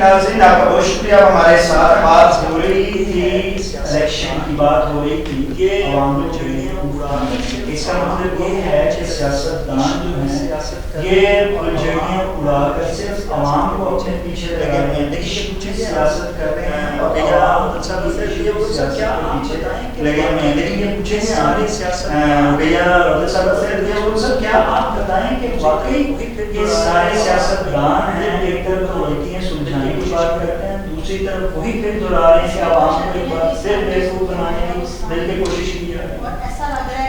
ناظرین آپ کا بہت شکریہ. ہمارے ساتھ بات ہو رہی تھی الیکشن کی بات ہو رہی تھی کہ عوام کو چڑھنے پورا. اس کا مطلب یہ ہے کہ سیاستدان جو ہیں یہ الجھنیاں اڑا کر صرف عوام کو اپنے پیچھے لگے ہوئے ہیں. دیکھیے سیاست کر رہے ہیں اور عوام سیاست کے پیچھے لگے ہوئے ہیں. لیکن یہ پوچھیں گے ہماری سیاست وہ سب کیا آپ بتائیں کہ واقعی یہ سارے سیاستدان ہیں ایک طرف غلطیاں سلجھانے کی بات کرتے ہیں, دوسری طرف وہی پھر دہرا رہے ہیں کہ عوام کو ایک بار صرف بیوقوف بنانے کی مل کے کوشش کی جا رہی ہے.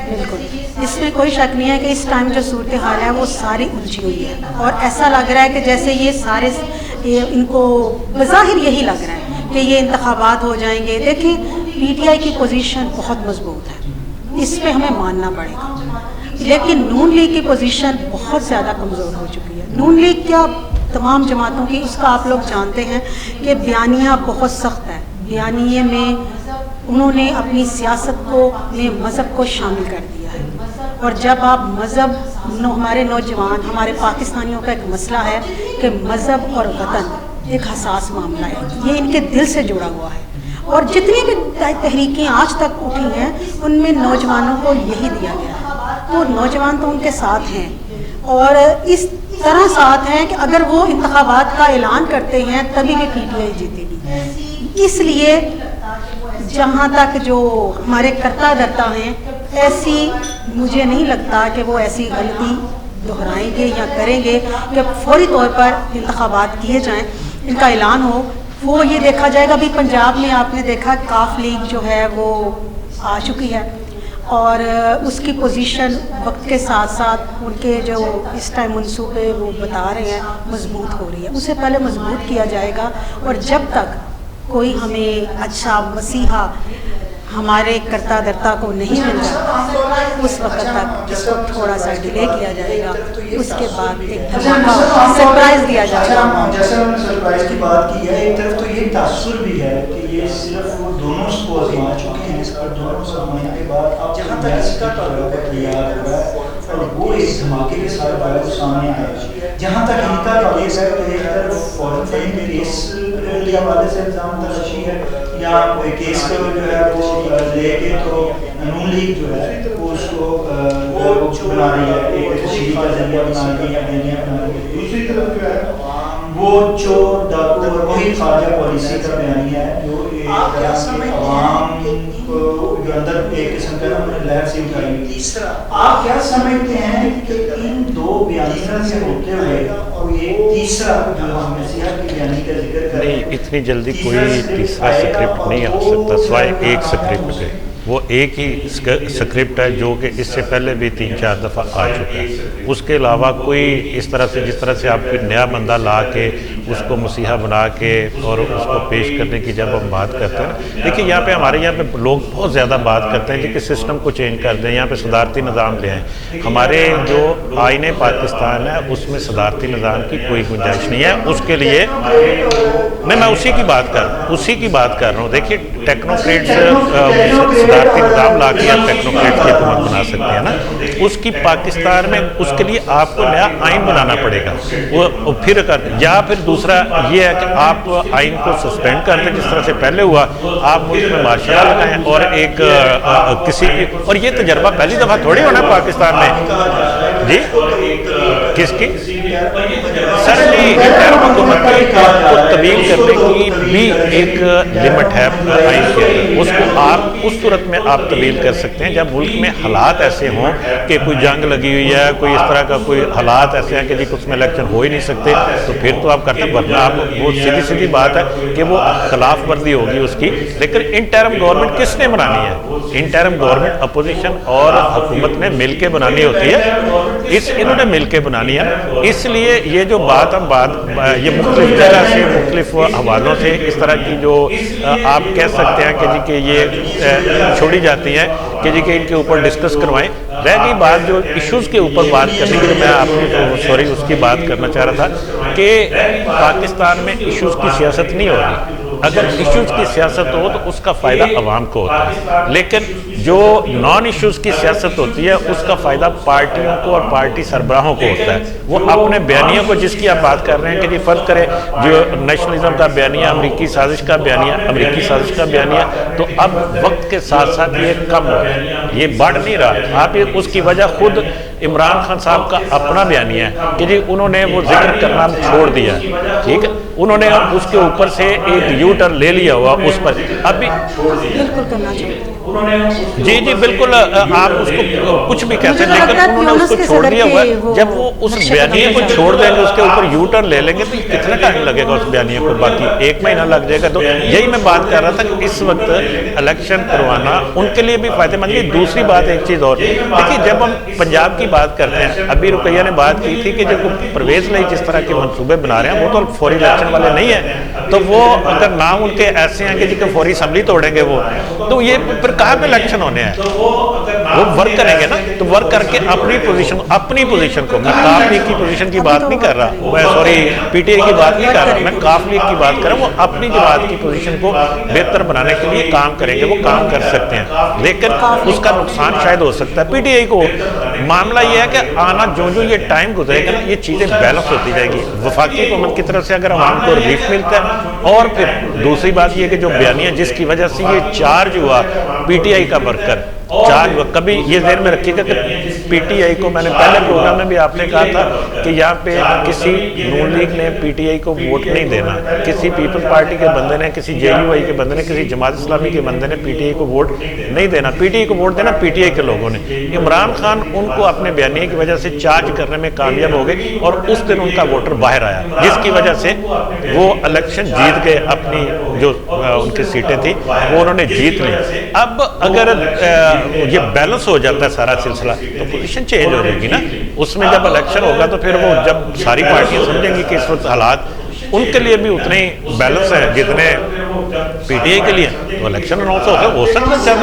بالکل اس میں کوئی شک نہیں ہے کہ اس ٹائم جو صورتحال ہے وہ ساری الجھی ہوئی ہے, اور ایسا لگ رہا ہے کہ جیسے یہ سارے ان کو بظاہر یہی لگ رہا ہے کہ یہ انتخابات ہو جائیں گے. دیکھیں پی ٹی آئی کی پوزیشن بہت مضبوط ہے, اس پہ ہمیں ماننا پڑے گا, لیکن نون لیگ کی پوزیشن بہت زیادہ کمزور ہو چکی ہے. نون لیگ کیا تمام جماعتوں کی, اس کا آپ لوگ جانتے ہیں کہ بیانیہ بہت سخت ہے. بیانیے میں انہوں نے اپنی سیاست کو میں مذہب کو شامل کر دیا ہے, اور جب آپ مذہب ہمارے نوجوان ہمارے پاکستانیوں کا ایک مسئلہ ہے کہ مذہب اور وطن ایک حساس معاملہ ہے, یہ ان کے دل سے جڑا ہوا ہے, اور جتنی بھی تحریکیں آج تک اٹھی ہیں ان میں نوجوانوں کو یہی دیا گیا ہے. تو نوجوان تو ان کے ساتھ ہیں, اور اس طرح ساتھ ہیں کہ اگر وہ انتخابات کا اعلان کرتے ہیں تبھی بھی پی ٹی آئی جیتے گی. اس لیے جہاں تک جو ہمارے کرتا دھرتا ہیں, ایسی مجھے نہیں لگتا کہ وہ ایسی غلطی دہرائیں گے یا کریں گے کہ فوری طور پر انتخابات کیے جائیں, ان کا اعلان ہو. وہ یہ دیکھا جائے گا. ابھی پنجاب میں آپ نے دیکھا کاف لیگ جو ہے وہ آ چکی ہے, اور اس کی پوزیشن وقت کے ساتھ ساتھ ان کے جو اس ٹائم منصوبے وہ بتا رہے ہیں مضبوط ہو رہی ہے. اسے پہلے مضبوط کیا جائے گا, اور جب تک کوئی ہمیں اچھا مسیحا ہمارے کرتا دھرتا کو نہیں مل رہا اس وقت تک اس کو تھوڑا سا ڈیلے کیا جائے گا. اس کے بعد ایک سرپرائز دیا جائے گا. جیسے ہم نے سرپرائز کی بات کی ہے, ایک طرف تو یہ تاثر بھی ہے کہ یہ صرف وہ دونوں کو آزما چکے ہیں, اس پر دونوں کو آزمانے کے بعد اب جہاں تک اس کا تعلق ہے تیار ہوا ہے, اور وہ اس دھماکے کے ساتھ باہر سامنے آیا. جہاں تک ان کا تعلق ہے تو ایک طرف فوراً کیس کے حوالے سے الزام تراشی ہے, یا کوئی کیس کو جو ہے وہ لے کے تو نون لیگ جو ہے وہ اس کو بنا رہی ہے, ایک تشہیر کا ذریعہ بنا رہی ہے, بنا رہی ہے. دوسری طرف جو ہے وہ چور ڈاکو اور وہی خارجہ پالیسی کا بیانیہ ہے جو ایک طرح سے عوام کو جو اندر ایک قسم کا لہر سی اٹھائی. آپ کیا سمجھتے ہیں کہ ان دو بیانیوں سے ہوتے ہوئے اور یہ تیسرا جو ہم مسیحا کی بیانی کا ذکر کریں؟ نہیں, اتنی جلدی کوئی تیسرا سکرپٹ نہیں آ سکتا سوائے ایک سکرپٹ کے. وہ ایک ہی سکرپٹ ہے جو کہ اس سے پہلے بھی 3-4 دفعہ آ چکا ہے. اس کے علاوہ کوئی اس طرح سے جس طرح سے آپ کوئی نیا بندہ لا کے اس کو مسیحا بنا کے اور اس کو پیش کرنے کی جب ہم بات کرتے ہیں, دیکھیے یہاں پہ ہمارے یہاں پہ لوگ بہت زیادہ بات کرتے ہیں کہ سسٹم کو چینج کر دیں, یہاں پہ صدارتی نظام لے آئیں. ہمارے جو آئین پاکستان ہے اس میں صدارتی نظام کی کوئی گنجائش نہیں ہے. اس کے لیے میں اسی کی بات کر رہا ہوں. دیکھیے ٹیکنوکریٹس صدارتی نظام لا کے آپ ٹیکنوکریٹ کی حکومت بنا سکتے ہیں نا, اس کی پاکستان میں اس کے لیے آپ کو نیا آئین بنانا پڑے گا. وہ پھر یا پھر دوسرا یہ ہے کہ آپ آئین کو سسپینڈ کر دیں جس طرح سے پہلے ہوا, آپ ملک میں مارشل لا لگائیں اور ایک کسی کی, اور یہ تجربہ پہلی دفعہ تھوڑی ہونا ہے پاکستان میں. جی کس کی سر جی حکومت کو تبدیل کرنے کی بھی ایک لمٹ ہے آئین کے, اس کو آپ اس صورت میں آپ تبدیل کر سکتے ہیں جب ملک میں حالات ایسے ہوں کہ کوئی جنگ لگی ہوئی ہے, کوئی اس طرح کا کوئی حالات ایسے ہیں کہ جی اس میں الیکشن ہو ہی نہیں سکتے, تو پھر تو آپ کرتے ہیں. ورنہ آپ وہ سیدھی بات ہے کہ وہ خلاف ورزی ہوگی اس کی. لیکن انٹرم گورنمنٹ کس نے بنانی ہے؟ انٹرم گورنمنٹ اپوزیشن اور حکومت نے مل کے بنانی ہوتی ہے, انہوں نے مل کے بنانی ہے. اس لیے یہ جو بات یہ مختلف جگہ سے مختلف حوالوں سے اس طرح کی جو آپ کہہ سکتے ہیں کہ جی کہ یہ چھوڑی جاتی ہیں کہ جی کہ ان کے اوپر ڈسکس کروائیں. رہ گئی بات جو ایشوز کے اوپر بات کرنے کی, میں آپ کو اس کی بات کرنا چاہ رہا تھا کہ پاکستان میں ایشوز کی سیاست نہیں ہو رہی. اگر ایشوز کی سیاست ہو تو اس کا فائدہ عوام کو ہوتا ہے، لیکن جو نان ایشوز کی سیاست ہوتی ہے اس کا فائدہ پارٹیوں کو اور پارٹی سربراہوں کو ہوتا ہے۔ وہ اپنے بیانیوں کو، جس کی آپ بات کر رہے ہیں کہ جی فرض کرے جو نیشنلزم کا بیانیہ، امریکی سازش کا بیانیہ، تو اب وقت کے ساتھ ساتھ یہ کم ہو رہا ہے، یہ بڑھ نہیں رہا۔ آپ اس کی وجہ خود عمران خان صاحب کا اپنا بیانیہ ہے کہ جی انہوں نے وہ ذکر کرنا چھوڑ دیا، ٹھیک ہے، انہوں نے اس کے اوپر سے ایک یو ٹرن لے لیا ہوا اس پر ابھی بالکل کرنا چاہیے۔ جی بالکل، آپ اس کو کچھ بھی کہتے ہیں لیکن انہوں نے اس کو چھوڑ دیا ہوا ہے۔ جب وہ اس بیانیے کو چھوڑ دیں گے، اس کے اوپر یو ٹرن لے لیں گے تو کتنا ٹائم لگے گا اس بیانیے کو؟ باقی 1 مہینہ لگ جائے گا۔ تو یہی میں بات کر رہا تھا کہ اس وقت الیکشن کروانا ان کے لیے بھی فائدہ مند ہے۔ دوسری بات ایک چیز اور دیکھیے، جب ہم پنجاب کی بات کرتے ہیں، ابھی رقیہ نے بات کی تھی کہ جب پرویز نہیں جس طرح کے منصوبے بنا رہے ہیں وہ تو فوری الیکشن والے نہیں ہیں، تو وہ اگر نام ان کے ایسے ہیں کہ جی کہ فوری اسمبلی توڑیں گے وہ، تو یہ پھر کہاں پہ الیکشن ہونے ہیں؟ وہ ورک کریں گے نا، تو ورک کر کے اپنی پوزیشن کو، میں کاف لیگ کی پوزیشن کی بات نہیں کر رہا، میں سوری پی ٹی آئی کی بات نہیں کر رہا، میں کاف لیگ کی بات کر رہا ہوں۔ وہ اپنی جماعت کی پوزیشن کو بہتر بنانے کے لیے کام کریں گے، وہ کام کر سکتے ہیں، لیکن اس کا نقصان شاید ہو سکتا ہے پی ٹی آئی کو۔ معاملہ یہ ہے کہ آنا جو یہ ٹائم گزرے گا نا، یہ چیزیں بیلنس ہوتی جائے گی وفاقی حکومت کی طرف سے اگر عوام کو ریلیف ملتا ہے، اور پھر دوسری بات یہ کہ جو بیانیہ جس کی وجہ سے یہ چارج ہوا پی ٹی آئی کا ورکر چارج ہوا، کبھی یہ ذہن میں رکھیے گا کہ پی ٹی آئی کو، میں نے پہلے پروگرام میں بھی آپ نے کہا تھا کہ یہاں پہ کسی نون لیگ نے پی ٹی آئی کو ووٹ نہیں دینا، کسی پیپل پارٹی کے بندے نے، کسی جے یو آئی کے بندے نے، کسی جماعت اسلامی کے بندے نے پی ٹی آئی کو ووٹ نہیں دینا۔ پی ٹی آئی کو ووٹ دینا پی ٹی آئی کے لوگوں نے۔ عمران خان ان کو اپنے بیانیے کی وجہ سے چارج کرنے میں کامیاب ہو گئے اور اس دن ان کا ووٹر باہر آیا، جس کی وجہ سے وہ الیکشن جیت گئے، اپنی جو ان کی سیٹیں تھیں وہ انہوں نے جیت لی۔ اب اگر یہ بیلنس ہو جاتا ہے سارا سلسلہ تو پوزیشن چینج ہو جائے گی نا۔ اس میں جب الیکشن ہوگا تو پھر وہ جب ساری پارٹیاں سمجھیں گی کہ اس وقت حالات ان کے لیے بھی اتنے ہی بیلنس ہے جتنے پی ٹی آئی کے لیے، تو الیکشن اناؤنس ہو سکتا ہے۔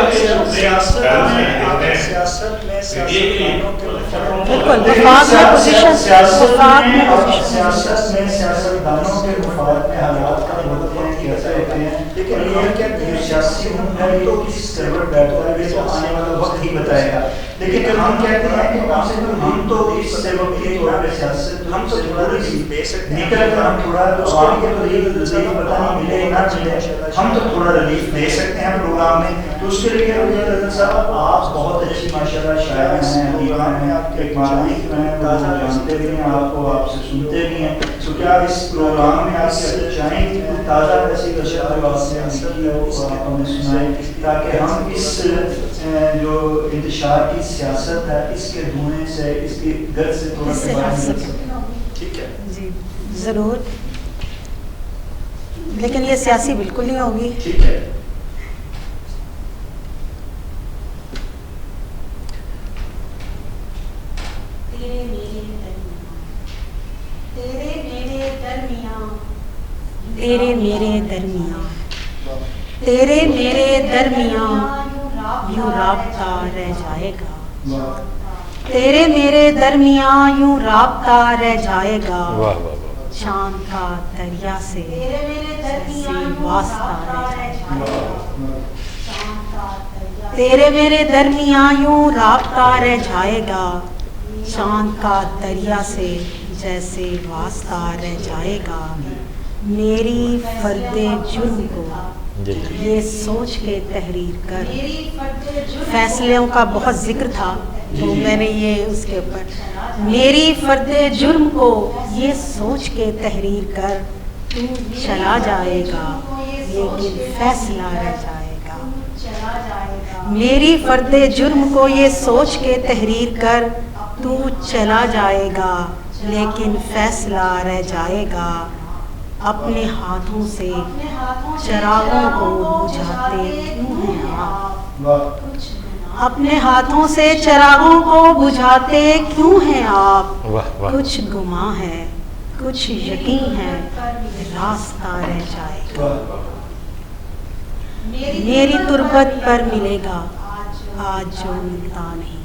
بالکل وفاق میں پوزیشن، وفاق میں سیاستدانوں کے مفاد میں حالات کا ہوتے ہیں، لیکن یہ سیاسی تو کس سرور بیٹھتا ہے یہ آنے والا وقت ہی بتائے گا۔ لیکن جب ہم کہتے ہیں کہ کم سے کم ہم تو اس سے وقت کے طور پہ سیاست ہم تو تھوڑا ریلیف دے سکتے ہیں، نکل کر ہم تھوڑا عوام کے تو ریلیف پتہ نہیں ملے نہ ملے، ہم تو تھوڑا ریلیف دے سکتے ہیں پروگرام میں۔ تو اس کے لیے رضا صاحب آپ بہت اچھی ماشاءاللہ شاعر ہیں، حدیث ہیں، آپ کے معروف ہیں، جانتے بھی ہیں آپ کو، آپ سے سنتے بھی ہیں، تو کیا اس پروگرام میں آپ کیا چاہیں کہ تازہ ایسی اشیاء جو آپ سے آپ ہمیں سنائیں تاکہ ہم اس جو انتشار کی سیاست ہے اس کے دھوئیں سے، اس کی گرد سے تھوڑا سا باہر نکل سکیں؟ ٹھیک ہے جی ضرور، لیکن یہ سیاسی بالکل نہیں ہوگی۔ ٹھیک ہے۔ تیرے میرے درمیان، تیرے میرے درمیان یوں رابطہ رہ جائے گا، تیرے میرے درمیان یوں رابطہ رہ جائے گا، چاند کا دریا سے واسطہ رہ جائے گا، تیرے میرے درمیان یوں رابطہ رہ جائے گا، چاند کا دریا سے جیسے واسطہ رہ جائے گا، میری فرد جرم کو یہ سوچ کے تحریر کر، فیصلوں کا بہت ذکر تھا تو میں نے یہ اس کے اوپر، میری فرد جرم کو یہ سوچ کے تحریر کر، تو چلا جائے گا لیکن فیصلہ رہ جائے گا، میری فرد جرم کو یہ سوچ کے تحریر کر، تو چلا جائے گا لیکن فیصلہ رہ جائے گا، اپنے ہاتھوں سے چراغوں کو بجھاتے کیوں ہیں آپ، اپنے ہاتھوں سے چراغوں کو بجھاتے کیوں ہیں آپ، کچھ گماں ہے کچھ یقین ہے راستہ رہ جائے گا، میری تربت پر ملے گا آج جو ملتا نہیں،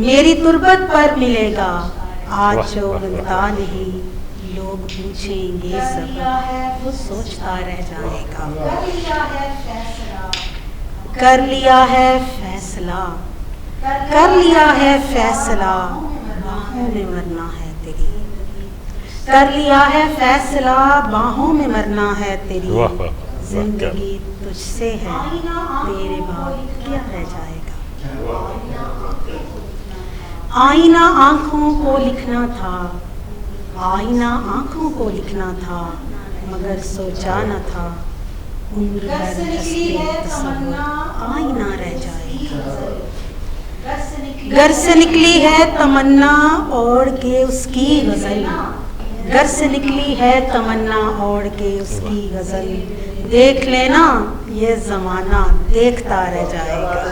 میری تربت پر ملے گا آج جو ملتا نہیں، لوگ پوچھیں گے سب وہ سوچتا رہ جائے گا. کر لیا ہے فیصلہ, کر لیا ہے فیصلہ, باہوں میں مرنا ہے تیری. کر لیا ہے فیصلہ, باہوں میں مرنا ہے تیری. زندگی تجھ سے ہے, تیرے بعد کیا رہ جائے گا. آئینہ آنکھوں کو لکھنا تھا, آئینہ آنکھوں کو لکھنا تھا, مگر سوچا نہ تھا عمر بھر دستے تصور آئینہ رہ جائے گا. گھر سے نکلی ہے تمنا اوڑھ کے اس کی غزل, گھر سے نکلی ہے تمنا اوڑھ کے اس کی غزل. دیکھ لینا یہ زمانہ دیکھتا رہ جائے گا,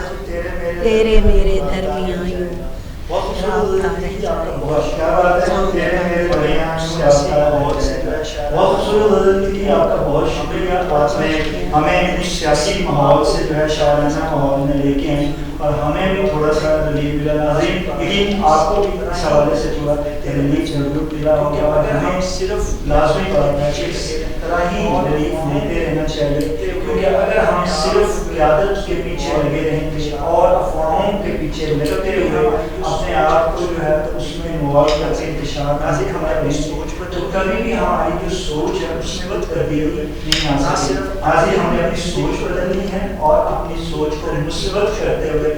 تیرے میرے درمیان یوں رابطہ رہ جائے گا. بہت خوبصورت کی آپ کا بہت شکریہ. آپ نے ہمیں اس سیاسی ماحول سے جو ہے شاعرانہ ماحول میں لے کے آئیں اور ہمیں بھی تھوڑا سا ریلیف ملا. ناظرین لیکن آپ کو بھی اس حوالے سے تھوڑا ریلیف ضرور ملا ہوگا اور ہمیں صرف لازمی طور پر اس طرح ہی ریلیف لیتے رہنا چاہیے, کیونکہ اگر ہم صرف قیادت کے پیچھے لگے رہیں گے اور افواہوں کے پیچھے لگتے ہوئے اپنے آپ کو جو ہے اس میں انوالو کر کے انتشار نازک ہمارے سوچ پر تو کبھی بھی ہماری جو سوچ ہے اس میں تبدیلی نہیں آ سکتی. حاضر ہمیں اپنی سوچ بدلنی ہے اور اپنی سوچ کو مثبت کرتے ہوئے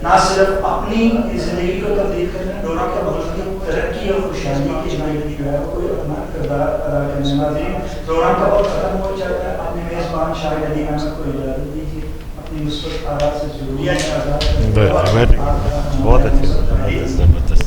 نہ صرف اپنی زندگی کو تبدیل کرنا, ڈورا کا ملک کی ترقی اور خوشحالی کی زندگی جو ہے کوئی اپنا کردار ادا کرنے. ناظرین پروگرام کا وقت ختم ہو جاتا ہے. اپنے میزبان شاہد علی احمد کو اجازت دیجیے اپنی مثبت آرا سے ضروری بہت اچھی